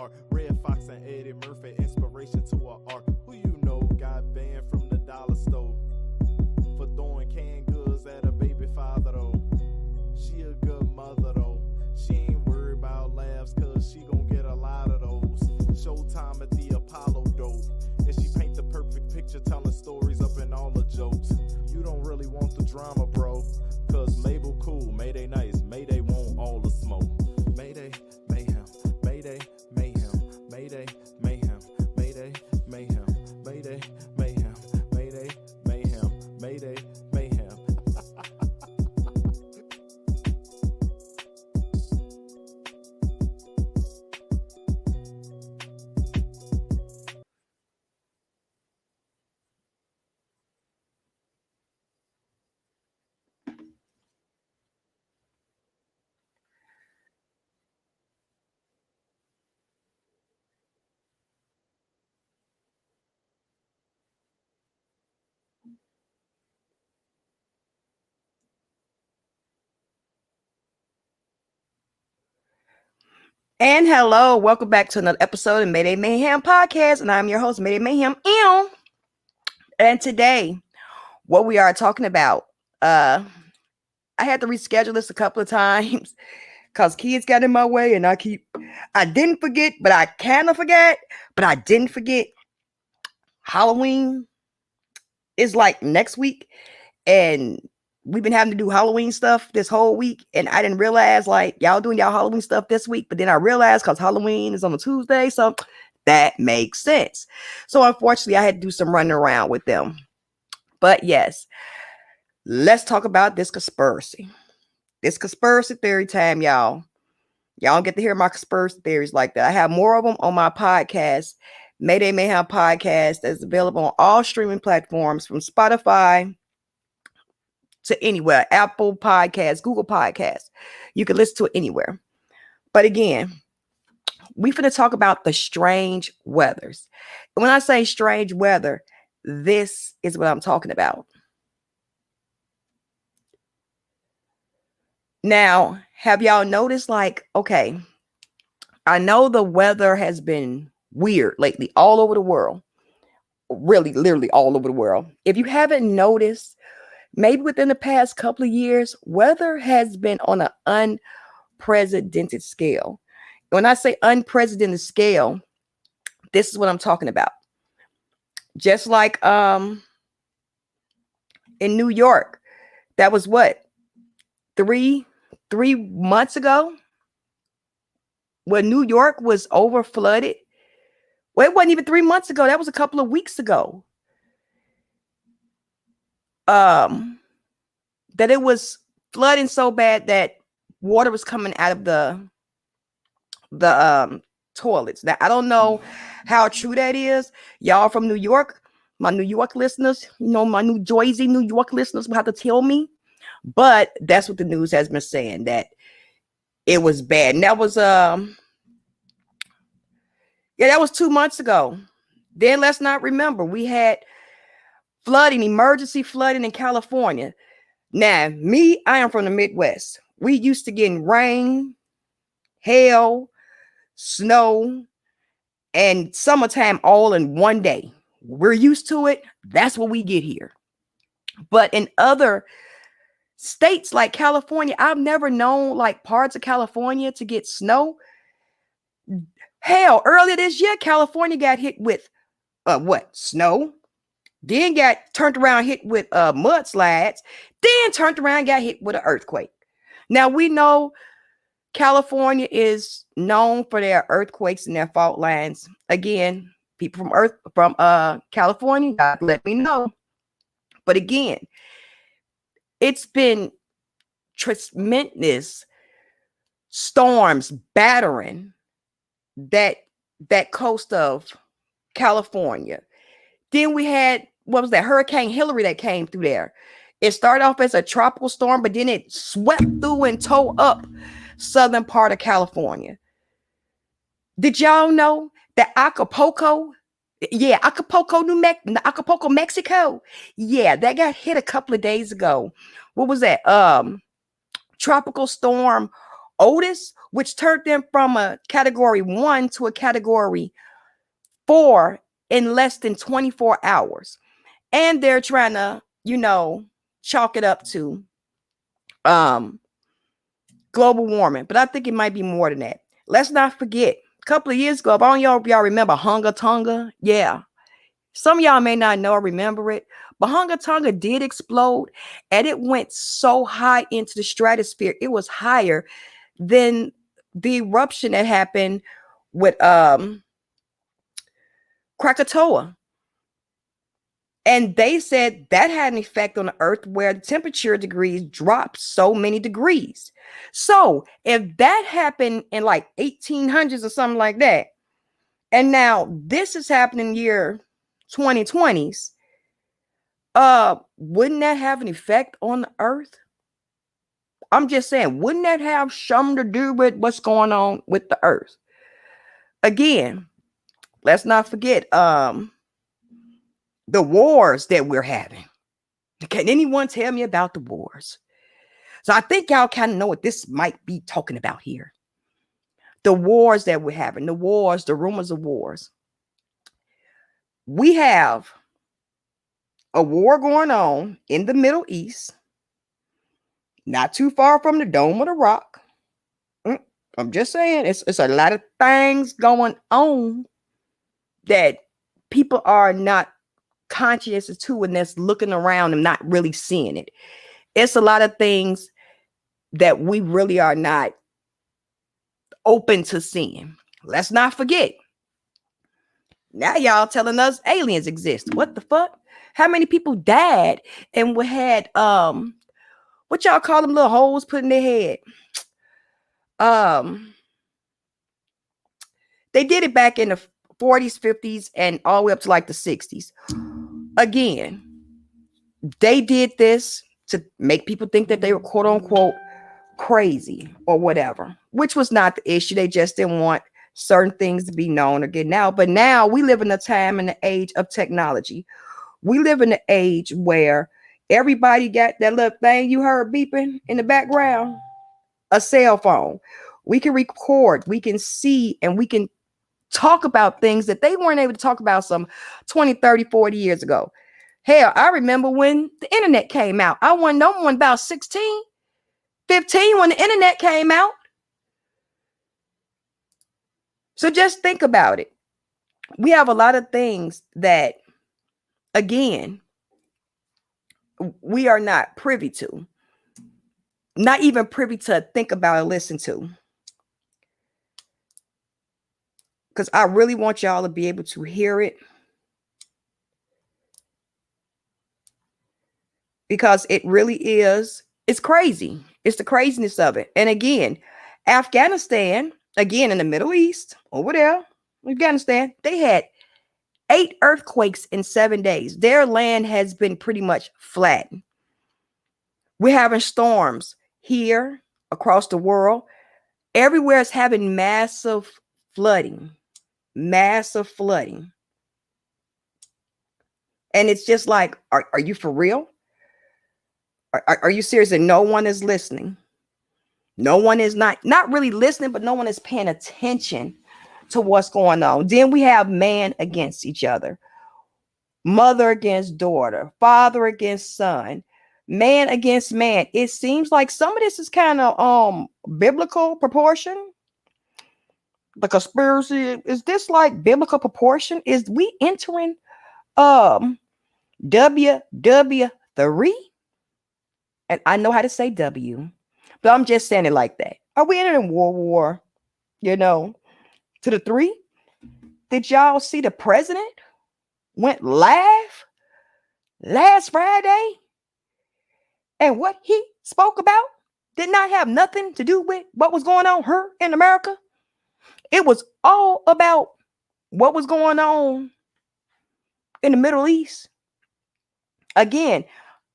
art. Red Fox and Eddie Murphy, inspiration to our art. Who you know got banned from the dollar store for throwing canned goods at a baby father though? She a good mother though. She ain't worried about laughs cause she gon' get a lot of those. Showtime at the Apollo dope. And she paint the perfect picture telling stories up in all the jokes. You don't really want the drama, bro. Cause Mabel cool, Mayday nice, Mayday want all the smoke. Mayday, mayhem, Mayday, mayhem, Mayday, mayhem, Mayday, mayhem, Mayday, mayhem, Mayday, mayhem, Mayday, mayhem. And hello, welcome back to another episode of Mayday Mayhem Podcast, and I'm your host, Mayday Mayhem. And today, what we are talking about, I had to reschedule this a couple of times because kids got in my way, and I didn't forget, but I kind of forgot, but I didn't forget. Halloween is like next week, and we've been having to do Halloween stuff this whole week, and I didn't realize like y'all doing y'all Halloween stuff this week, but then I realized because Halloween is on a Tuesday, so that makes sense. So unfortunately, I had to do some running around with them. But yes, let's talk about this conspiracy. This conspiracy theory time, y'all. Y'all don't get to hear my conspiracy theories like that. I have more of them on my podcast, Mayday Mayhem Podcast, that's available on all streaming platforms from Spotify to anywhere, Apple Podcasts, Google Podcasts. You can listen to it anywhere. But again, we're going to talk about the strange weathers. And when I say strange weather, this is what I'm talking about. Now, have y'all noticed, like, okay, I know the weather has been weird lately all over the world. Really, literally all over the world. If you haven't noticed, maybe within the past couple of years, weather has been on an unprecedented scale. When I say unprecedented scale, this is what I'm talking about. Just like in New York, that was what, three months ago, when New York was over flooded. Well, it wasn't even 3 months ago. That was a couple of weeks ago. That it was flooding so bad that water was coming out of the toilets. Now, I don't know how true that is. Y'all from New York, my New York listeners, my New Jersey, New York listeners will have to tell me. But that's what the news has been saying, that it was bad. And that was that was 2 months ago. Then let's not remember, we had emergency flooding in California. Now, I am from the Midwest. We used to getting rain, hail, snow, and summertime all in one day. We're used to it. That's what we get here. But in other states like California, I've never known like parts of California to get snow. Hell, earlier this year, California got hit with snow. Then got turned around, hit with mudslides. Then turned around, got hit with an earthquake. Now we know California is known for their earthquakes and their fault lines. Again, people from California, God, let me know. But again, it's been tremendous storms battering that coast of California. Then we had, what was that, Hurricane Hillary that came through there. It started off as a tropical storm, but then it swept through and tore up southern part of California. Did y'all know that Acapulco, Acapulco, Mexico, that got hit a couple of days ago. What was that? Tropical storm Otis which turned them from a category 1 to a category 4 in less than 24 hours. And they're trying to, chalk it up to global warming. But I think it might be more than that. Let's not forget, a couple of years ago, if y'all remember Hunga Tonga? Yeah. Some of y'all may not know or remember it, but Hunga Tonga did explode, and it went so high into the stratosphere. It was higher than the eruption that happened with Krakatoa. And they said that had an effect on the earth where the temperature degrees dropped so many degrees. So if that happened in like 1800s or something like that, and now this is happening in year 2020s, wouldn't that have an effect on the earth? I'm just saying, wouldn't that have something to do with what's going on with the earth? Again, let's not forget the wars that we're having. Can anyone tell me about the wars? So I think y'all kind of know what this might be talking about here. The wars that we're having, the wars, the rumors of wars. We have a war going on in the Middle East, not too far from the Dome of the Rock. I'm just saying, it's a lot of things going on that people are not conscious to, and that's looking around and not really seeing it. It's a lot of things that we really are not open to seeing. Let's not forget. Now y'all telling us aliens exist. What the fuck? How many people died and we had what y'all call them little holes put in their head? They did it back in the 40s, 50s, and all the way up to like the 60s. Again, they did this to make people think that they were quote unquote crazy or whatever, which was not the issue. They just didn't want certain things to be known or getting out. But now we live in a time in the age of technology. We live in the age where everybody got that little thing you heard beeping in the background, a cell phone. We can record, we can see, and we can talk about things that they weren't able to talk about some 20, 30, 40 years ago. Hell, I remember when the internet came out. I wasn't no one about 16, 15 when the internet came out. So just think about it. We have a lot of things that, again, we are not privy to. Not even privy to think about or listen to. Because I really want y'all to be able to hear it. Because it really is, it's crazy. It's the craziness of it. And again, Afghanistan, again in the Middle East, over there, Afghanistan, they had 8 earthquakes in 7 days. Their land has been pretty much flattened. We're having storms here across the world. Everywhere is having massive flooding. Massive flooding. And it's just like, are you for real? Are you serious? And no one is listening. No one is not really listening, but no one is paying attention to what's going on. Then we have man against each other. Mother against daughter. Father against son. Man against man. It seems like some of this is kind of biblical proportion. The conspiracy, is this like biblical proportion? Is we entering WW3? And I know how to say W, but I'm just saying it like that. Are we entering World War, to the 3? Did y'all see the president went live last Friday? And what he spoke about did not have nothing to do with what was going on here in America. It was all about what was going on in the Middle East. Again,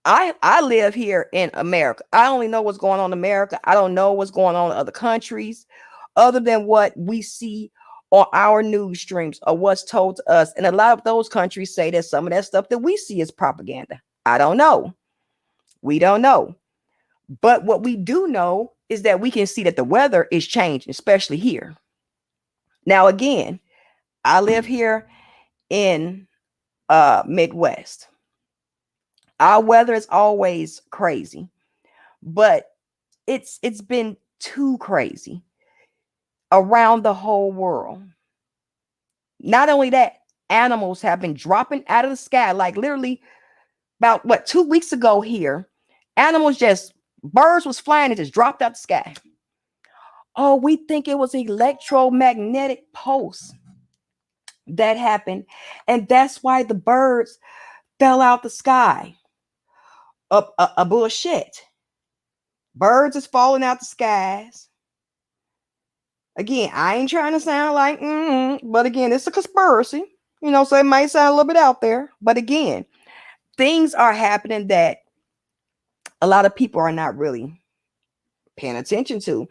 I live here in America. I only know what's going on in America. I don't know what's going on in other countries other than what we see on our news streams or what's told to us. And a lot of those countries say that some of that stuff that we see is propaganda. I don't know. We don't know. But what we do know is that we can see that the weather is changing, especially here. Now, again, I live here in Midwest. Our weather is always crazy, but it's been too crazy around the whole world. Not only that, animals have been dropping out of the sky, like literally about 2 weeks ago here. Animals just birds was flying and just dropped out the sky. Oh, we think it was electromagnetic pulse that happened, and that's why the birds fell out the sky. A bullshit. Birds is falling out the skies. Again, I ain't trying to sound like, but again, it's a conspiracy, so it might sound a little bit out there. But again, things are happening that a lot of people are not really paying attention to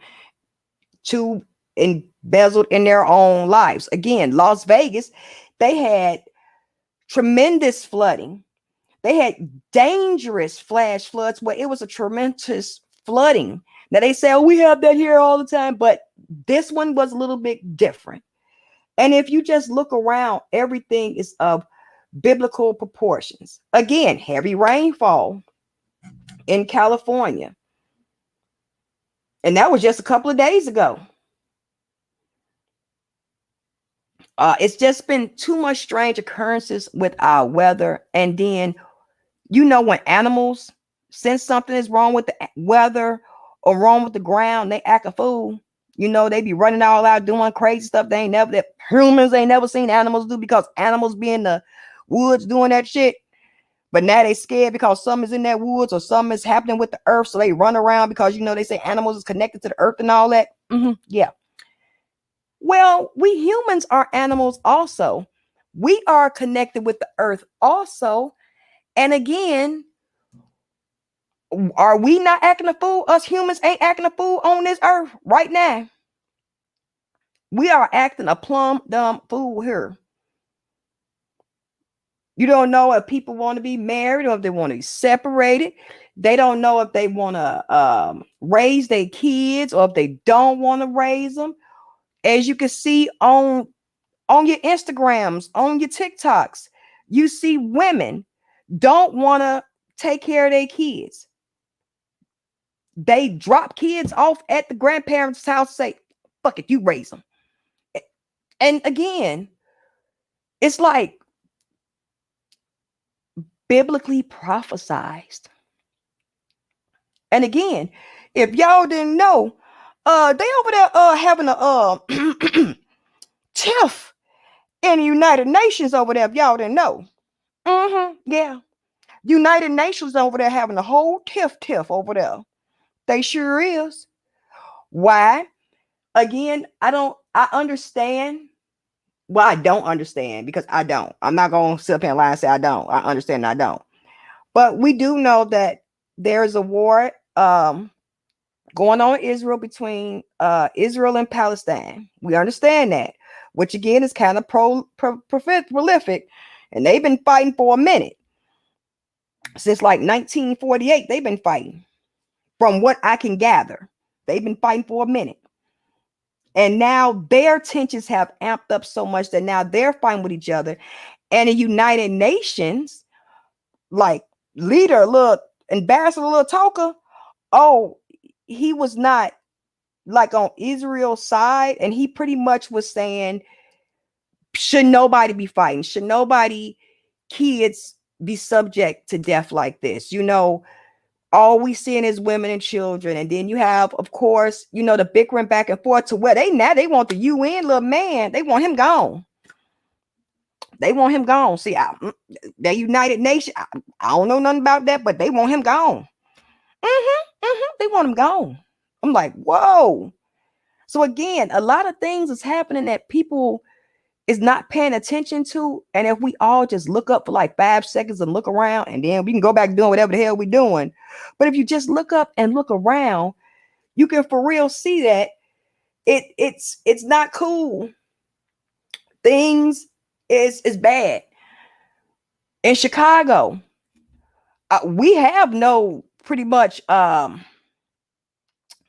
embezzled in their own lives. Again, Las Vegas, they had tremendous flooding. They had dangerous flash floods where it was a tremendous flooding. Now they say, oh, we have that here all the time, but this one was a little bit different. And if you just look around, everything is of biblical proportions. Again, heavy rainfall in California. And that was just a couple of days ago. It's just been too much strange occurrences with our weather. And then, when animals sense something is wrong with the weather or wrong with the ground, they act a fool. They be running all out doing crazy stuff that humans ain't never seen animals do, because animals be in the woods doing that shit. But now they scared because something is in that woods or something is happening with the earth. So they run around because, they say animals is connected to the earth and all that. Yeah. Well, we humans are animals also. We are connected with the earth also. And again, are we not acting a fool? Us humans ain't acting a fool on this earth right now. We are acting a plumb dumb fool here. You don't know if people want to be married or if they want to be separated. They don't know if they want to raise their kids or if they don't want to raise them. As you can see on your Instagrams, on your TikToks, you see women don't want to take care of their kids. They drop kids off at the grandparents' house, say, fuck it, you raise them. And again, it's like biblically prophesized. And again, if y'all didn't know, they over there having a tiff in the United Nations over there, if y'all didn't know. Yeah. United Nations over there having a whole tiff over there. They sure is. Why? Again, I understand. Well, I don't understand, because I don't. I'm not going to sit up here and lie and say I don't. I understand and I don't. But we do know that there's a war going on in Israel between Israel and Palestine. We understand that, which again is kind of prolific. And they've been fighting for a minute. Since like 1948, they've been fighting. From what I can gather, they've been fighting for a minute. And now their tensions have amped up so much that now they're fighting with each other. And the United Nations, like leader, ambassador, talker, he was not like on Israel's side. And he pretty much was saying, should nobody be fighting? Should kids be subject to death like this? All we seeing is women and children. And then you have, of course, the bickering back and forth to where they want the UN little man. They want him gone. They want him gone. See, the United Nations, I don't know nothing about that, but they want him gone. They want him gone. I'm like, whoa. So again, a lot of things is happening that people is not paying attention to. And if we all just look up for like 5 seconds and look around, and then we can go back doing whatever the hell we're doing. But if you just look up and look around, you can for real see that it's not cool. Things is bad. In Chicago, we have no pretty much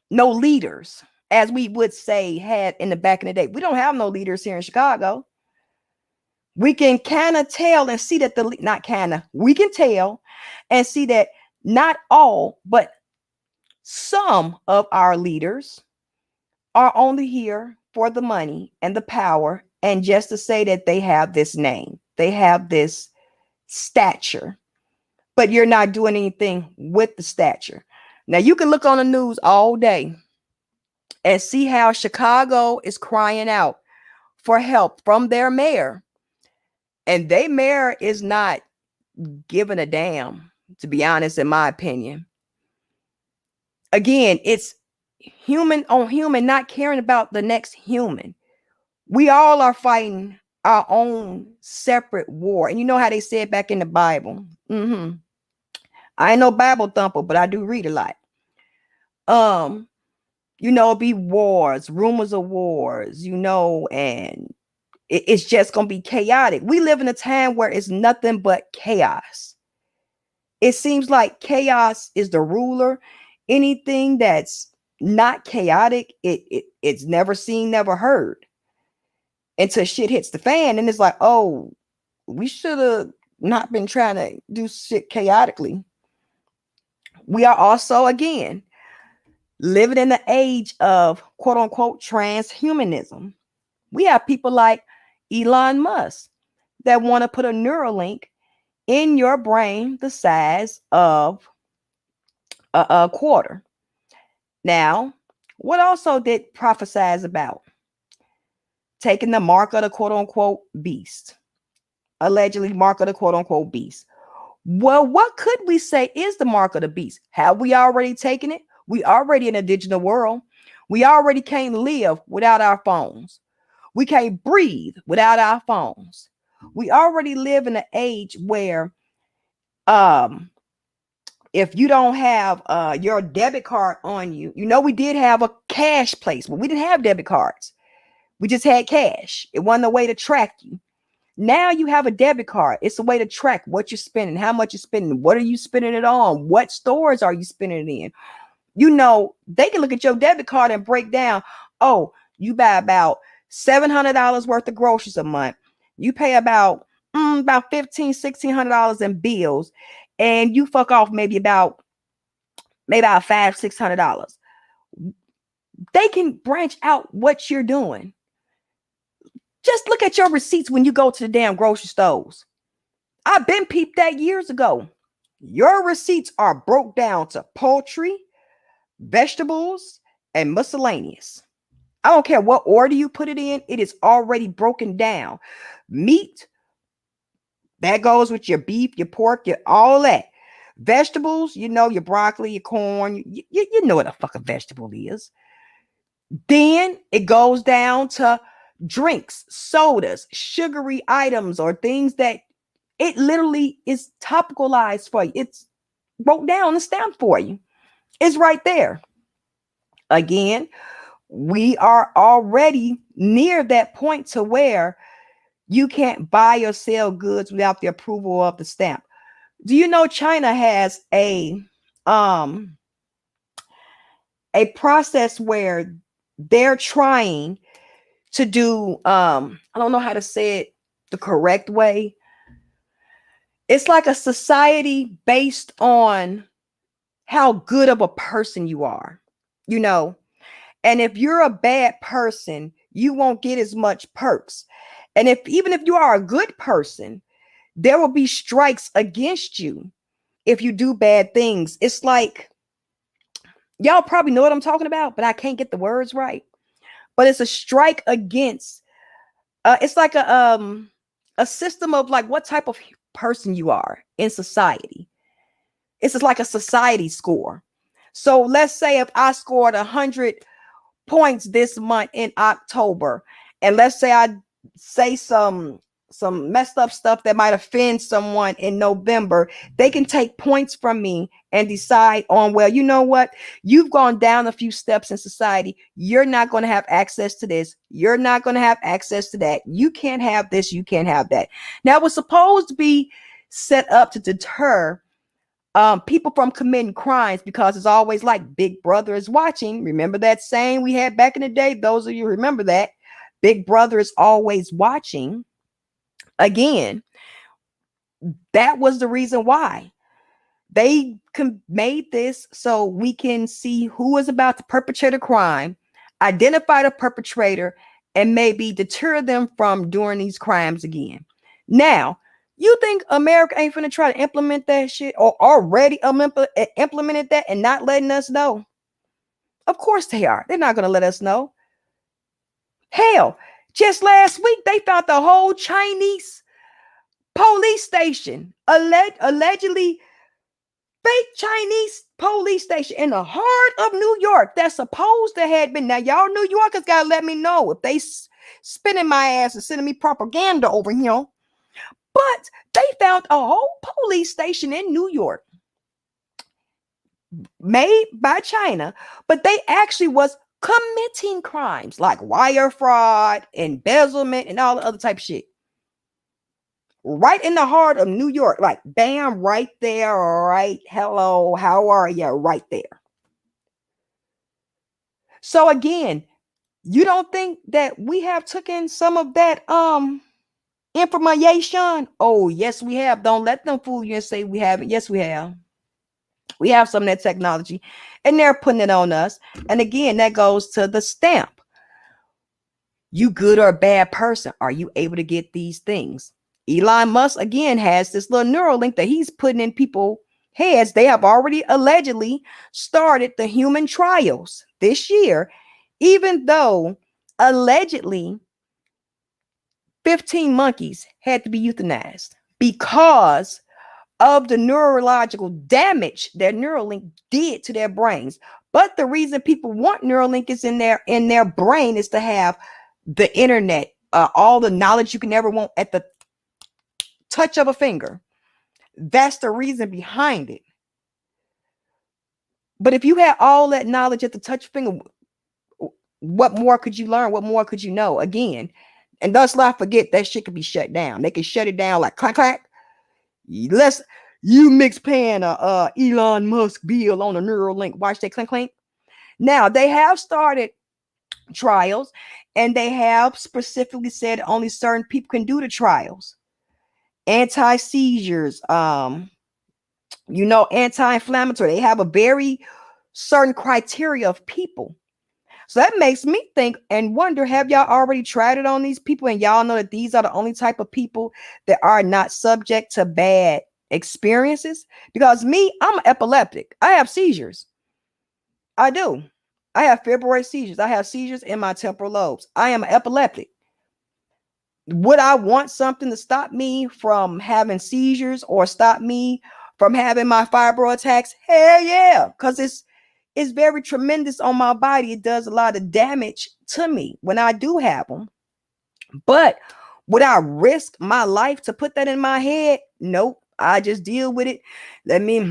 no leaders, as we would say had in the back in the day. We don't have no leaders here in Chicago. We can kind of tell and see that we can tell and see that not all, but some of our leaders are only here for the money and the power, and just to say that they have this name, they have this stature, but you're not doing anything with the stature. Now, you can look on the news all day and see how Chicago is crying out for help from their mayor. And their mayor is not giving a damn, to be honest, in my opinion. Again, it's human on human, not caring about the next human. We all are fighting our own separate war. And you know how they said back in the Bible. I ain't no Bible thumper, but I do read a lot. It'll be wars, rumors of wars, and it's just going to be chaotic. We live in a time where it's nothing but chaos. It seems like chaos is the ruler. Anything that's not chaotic, it's never seen, never heard. Until shit hits the fan, and it's like, oh, we should have not been trying to do shit chaotically. We are also, again, living in the age of quote unquote transhumanism. We have people like Elon Musk that want to put a Neuralink in your brain the size of a quarter. Now, what also did prophesize about? Taking the mark of the quote unquote beast, allegedly mark of the quote unquote beast. Well, what could we say is the mark of the beast? Have we already taken it? We already in a digital world. We already can't live without our phones. We can't breathe without our phones. We already live in an age where if you don't have your debit card on you, we did have a cash place, but we didn't have debit cards. We just had cash. It wasn't a way to track you. Now you have a debit card. It's a way to track what you're spending, how much you're spending, what are you spending it on, what stores are you spending it in. They can look at your debit card and break down, oh, you buy about $700 worth of groceries a month. You pay about $1,500-$1,600 in bills, and you fuck off maybe about $500-$600. They can branch out what you're doing. Just look at your receipts when you go to the damn grocery stores. I've been peeped that years ago. Your receipts are broke down to poultry, vegetables, and miscellaneous. I don't care what order you put it in. It is already broken down. Meat, that goes with your beef, your pork, all that. Vegetables, your broccoli, your corn. You know what a fucking vegetable is. Then it goes down to drinks, sodas, sugary items, or things that it literally is topicalized for you. It's broke down and stamped for you. It's right there. Again, we are already near that point to where you can't buy or sell goods without the approval of the stamp. Do you know China has a process where they're trying to do, I don't know how to say it the correct way. It's like a society based on how good of a person you are, and if you're a bad person, you won't get as much perks. And even if you are a good person, there will be strikes against you if you do bad things. It's like, y'all probably know what I'm talking about, but I can't get the words right. But it's a strike against, it's like a system of like what type of person you are in society. It's just like a society score. So let's say if I scored 100 points this month in October, and let's say I say some messed up stuff that might offend someone in November, they can take points from me and decide on, well, you know what? You've gone down a few steps in society. You're not going to have access to this. You're not going to have access to that. You can't have this. You can't have that. Now, it was supposed to be set up to deter people from committing crimes, because it's always like Big Brother is watching. Remember that saying we had back in the day? Those of you remember that. Big Brother is always watching. Again, that was the reason why they made this, so we can see who is about to perpetrate a crime, identify the perpetrator, and maybe deter them from doing these crimes again. Now, you think America ain't finna try to implement that shit, or already implemented that and not letting us know? Of course they are. They're not going to let us know. Hell, just last week, they found the whole Chinese police station, allegedly fake Chinese police station in the heart of New York that's supposed to have been. Now, y'all New Yorkers got to let me know if they spinning my ass and sending me propaganda over here. But they found a whole police station in New York made by China, but they actually was committing crimes like wire fraud, embezzlement, and all the other type of shit. Right in the heart of New York, like bam, right there. All right, hello, how are you? Right there. So again, you don't think that we have taken some of that information? Oh, yes, we have. Don't let them fool you and say we haven't. Yes, we have. We have some of that technology, and they're putting it on us. And again, that goes to the stamp. You good or a bad person? Are you able to get these things? Elon Musk, again, has this little Neuralink that he's putting in people's heads. They have already allegedly started the human trials this year, even though allegedly 15 monkeys had to be euthanized because of the neurological damage that Neuralink did to their brains. But the reason people want Neuralink is in their brain is to have the internet, all the knowledge you can ever want at the touch of a finger. That's the reason behind it. But if you had all that knowledge at the touch of a finger, what more could you learn? What more could you know? Again, and thus not forget that shit could be shut down. They can shut it down like clack clack. Let's you mix paying a Elon Musk bill on a Neuralink. Watch that clink clink. Now they have started trials, and they have specifically said only certain people can do the trials. Anti-seizures, anti-inflammatory. They have a very certain criteria of people. So that makes me think and wonder, have y'all already tried it on these people? And y'all know that these are the only type of people that are not subject to bad experiences? Because me, I'm epileptic. I have seizures. I do. I have febrile seizures. I have seizures in my temporal lobes. I am epileptic. Would I want something to stop me from having seizures or stop me from having my fibro attacks? Hell yeah, because it's very tremendous on my body. It does a lot of damage to me when I do have them. But would I risk my life to put that in my head? Nope. I just deal with it. Let me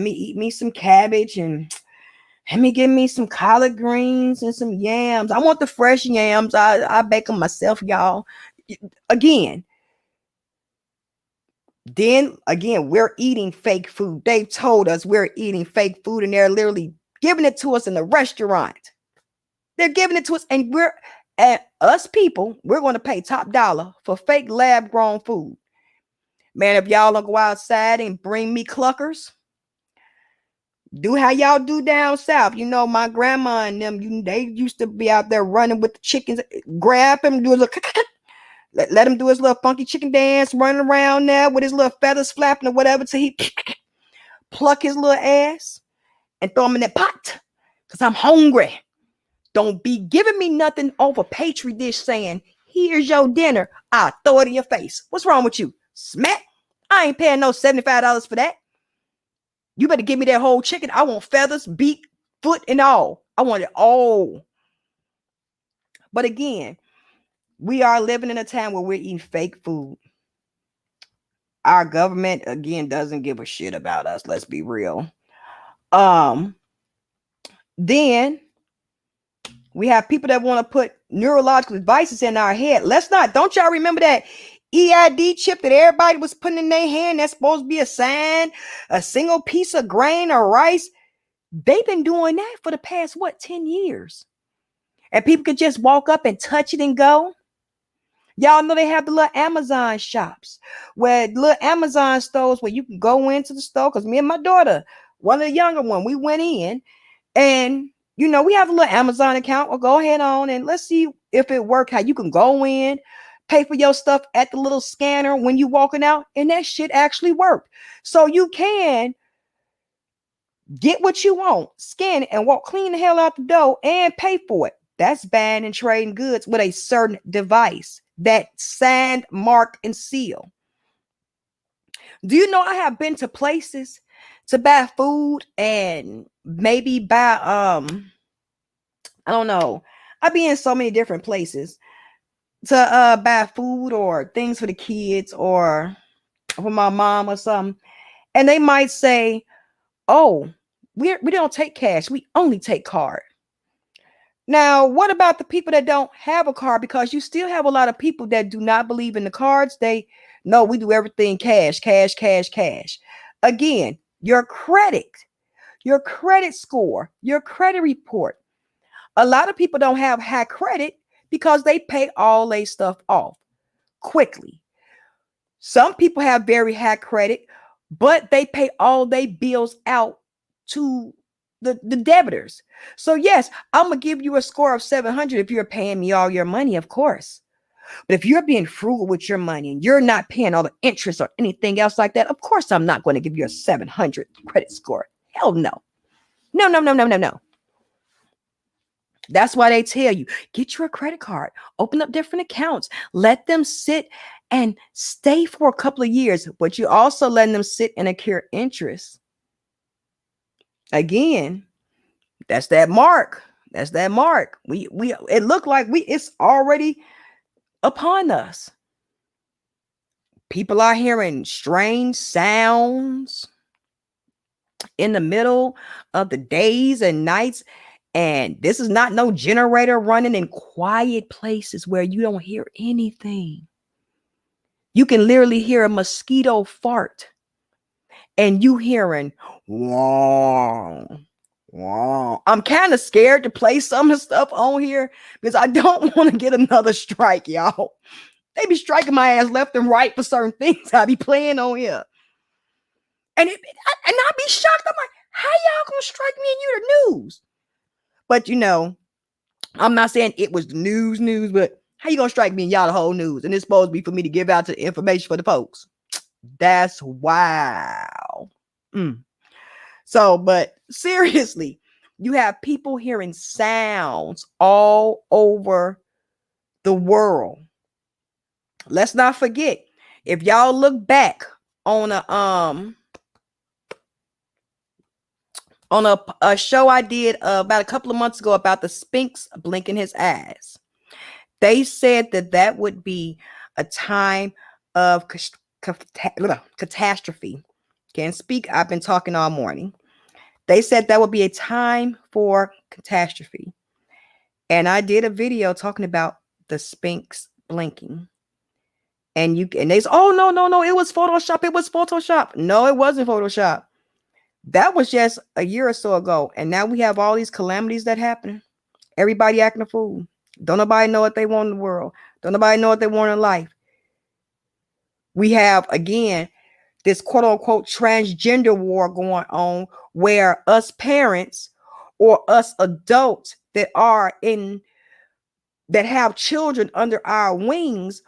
eat me some cabbage and let me give me some collard greens and some yams. I want the fresh yams. I bake them myself, y'all. Again, we're eating fake food. They've told us we're eating fake food, and they're literally giving it to us in the restaurant. They're giving it to us, and us people, we're going to pay top dollar for fake lab grown food. Man, if y'all don't go outside and bring me cluckers, do how y'all do down south. You know, my grandma and them, they used to be out there running with the chickens, grab him, do a little let him do his little funky chicken dance, running around there with his little feathers flapping or whatever till he pluck his little ass and throw him in that pot because I'm hungry. Don't be giving me nothing over Petri dish saying, here's your dinner. I'll throw it in your face. What's wrong with you? Smack. I ain't paying no $75 for that. You better give me that whole chicken. I want feathers, beak, foot, and all. I want it all. But again, we are living in a time where we're eating fake food. Our government, again, doesn't give a shit about us. Let's be real. Then we have people that want to put neurological devices in our head. Don't y'all remember that EID chip that everybody was putting in their hand that's supposed to be a sign, a single piece of grain or rice. They've been doing that for the past, 10 years? And people could just walk up and touch it and go. Y'all know they have the little Amazon shops, where little Amazon stores where you can go into the store. Because me and my daughter, one of the younger one, we went in and, we have a little Amazon account. Well, go ahead on and let's see if it works. How you can go in, pay for your stuff at the little scanner when you walking out, and that shit actually worked. So you can get what you want, scan it, and walk clean the hell out the door and pay for it. That's buying and trading goods with a certain device that signed, marked, and sealed. Do you know I have been to places to buy food and maybe buy I don't know. I be in so many different places to buy food or things for the kids or for my mom or something. And they might say, "Oh, we don't take cash. We only take card." Now, what about the people that don't have a card? Because you still have a lot of people that do not believe in the cards. They know we do everything cash, cash, cash, cash. Again, your credit score, your credit report. A lot of people don't have high credit because they pay all their stuff off quickly. Some people have very high credit, but they pay all their bills out to the debitors. So yes, I'm gonna give you a score of 700 if you're paying me all your money, of course. But if you're being frugal with your money and you're not paying all the interest or anything else like that, of course I'm not going to give you a 700 credit score. Hell no. No, no, no, no, no, no. That's why they tell you, get you a credit card, open up different accounts, let them sit and stay for a couple of years, but you're also letting them sit and accrue interest. Again, that's that mark. That's that mark. It looked like it's already upon us. People are hearing strange sounds in the middle of the days and nights. And this is not no generator running in quiet places where you don't hear anything. You can literally hear a mosquito fart and you hearing, wow, wow. I'm kind of scared to play some of the stuff on here because I don't want to get another strike, y'all. They be striking my ass left and right for certain things I be playing on here. And I be shocked. I'm like, how y'all gonna strike me and you the news? But I'm not saying it was the news, but how you gonna strike me and y'all the whole news? And it's supposed to be for me to give out the information for the folks. That's wow. So, but seriously, you have people hearing sounds all over the world. Let's not forget, if y'all look back on a show I did about a couple of months ago about the Sphinx blinking his eyes, they said that would be a time of catastrophe. Can't speak. I've been talking all morning. They said that would be a time for catastrophe. And I did a video talking about the Sphinx blinking. And they say, "Oh, no, it was Photoshop. It was Photoshop." No, it wasn't Photoshop. That was just a year or so ago. And now we have all these calamities that happen. Everybody acting a fool. Don't nobody know what they want in the world. Don't nobody know what they want in life. We have, again, this quote unquote transgender war going on where us parents or us adults that have children under our wings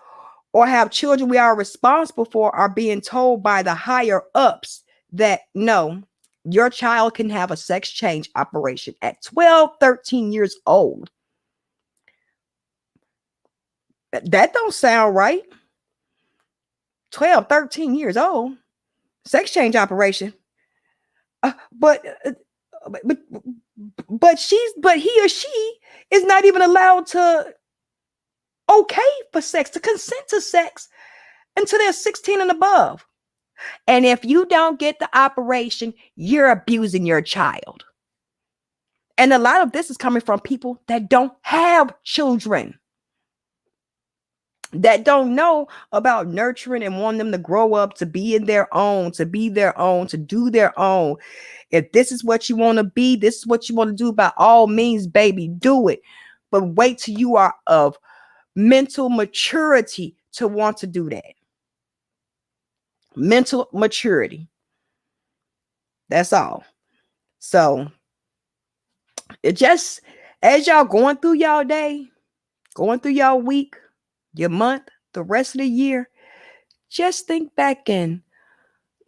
or have children we are responsible for are being told by the higher ups that no, your child can have a sex change operation at 12, 13 years old. That don't sound right. 12, 13 years old, sex change operation. But he or she is not even allowed to consent to sex until they're 16 and above. And if you don't get the operation, you're abusing your child. And a lot of this is coming from people that don't have children. that don't know about nurturing and want them to grow up to be in their own, to be their own, to do their own. If this is what you want to be, this is what you want to do, by all means, baby, do it. But wait till you are of mental maturity to want to do that. Mental maturity. That's all. So it just, as y'all going through y'all day, going through y'all week, your month, the rest of the year, just think back and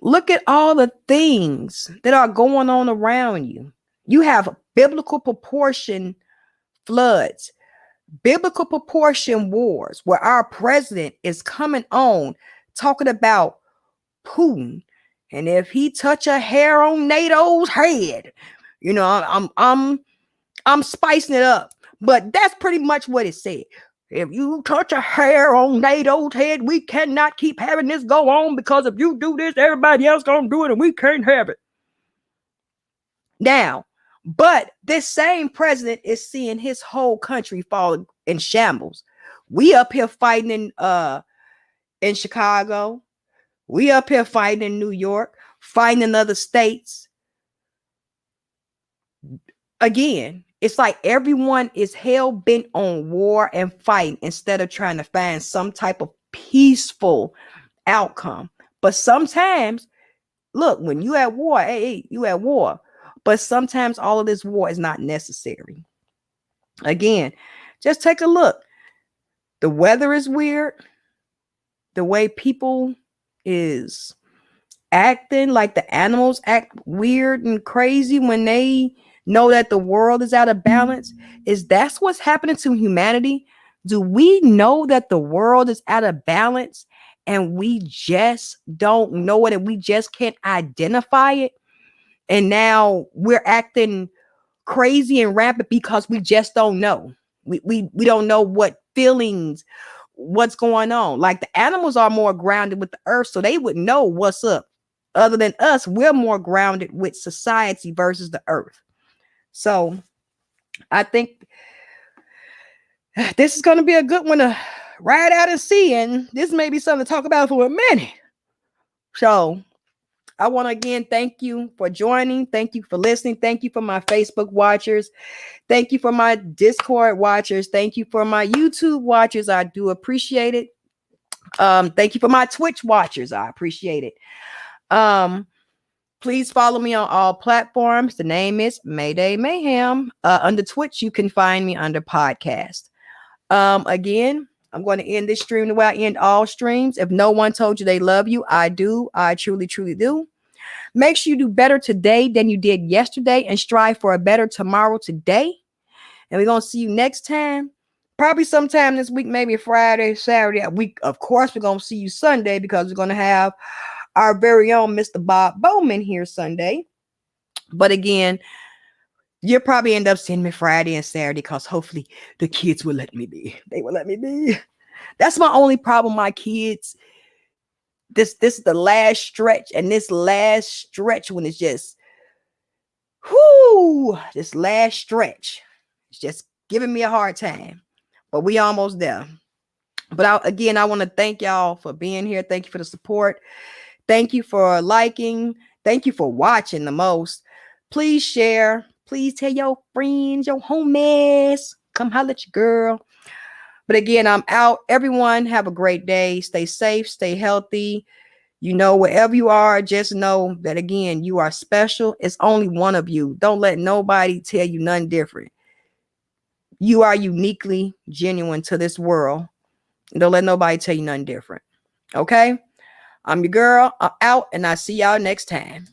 look at all the things that are going on around you. You have biblical proportion floods, biblical proportion wars, where our president is coming on talking about Putin. And if he touch a hair on NATO's head, you know, I'm spicing it up, but that's pretty much what it said. If you touch a hair on NATO's head, we cannot keep having this go on, because if you do this, everybody else gonna do it and we can't have it. Now, but this same president is seeing his whole country fall in shambles. We up here fighting in Chicago. We up here fighting in New York, fighting in other states. Again, it's like everyone is hell-bent on war and fighting instead of trying to find some type of peaceful outcome. But sometimes, look, when you at war, hey, you at war. But sometimes all of this war is not necessary. Again, just take a look. The weather is weird. The way people is acting, like the animals act weird and crazy when they know that the world is out of balance. Is that's what's happening to humanity? Do we know that the world is out of balance and we just don't know it, and we just can't identify it? And now we're acting crazy and rampant because we just don't know. We don't know what feelings, what's going on. Like the animals are more grounded with the earth, so they would know what's up. Other than us, we're more grounded with society versus the earth. So I think this is going to be a good one to ride out and see. And this may be something to talk about for a minute. So I want to again thank you for joining. Thank you for listening. Thank you for my Facebook watchers. Thank you for my Discord watchers. Thank you for my YouTube watchers. I do appreciate it. Thank you for my Twitch watchers. I appreciate it. Please follow me on all platforms. The name is Mayday Mayhem. Under Twitch, you can find me under podcast. Again, I'm going to end this stream the way I end all streams. If no one told you they love you, I do. I truly, truly do. Make sure you do better today than you did yesterday and strive for a better tomorrow today. And we're going to see you next time. Probably sometime this week, maybe Friday, Saturday. Of course, we're going to see you Sunday because we're going to have our very own Mr. Bob Bowman here Sunday. But again, you'll probably end up seeing me Friday and Saturday because hopefully the kids will let me be. They will let me be. That's my only problem, my kids. This is the last stretch, and this last stretch when it's just, this last stretch, it's just giving me a hard time. But we almost there. But I want to thank y'all for being here. Thank you for the support. Thank you for liking. Thank you for watching the most. Please share. Please tell your friends, your homies. Come holler at your girl. But again, I'm out. Everyone have a great day. Stay safe. Stay healthy. You know, wherever you are, just know that, again, you are special. It's only one of you. Don't let nobody tell you nothing different. You are uniquely genuine to this world. Don't let nobody tell you nothing different. Okay? I'm your girl. I'm out, and I'll see y'all next time.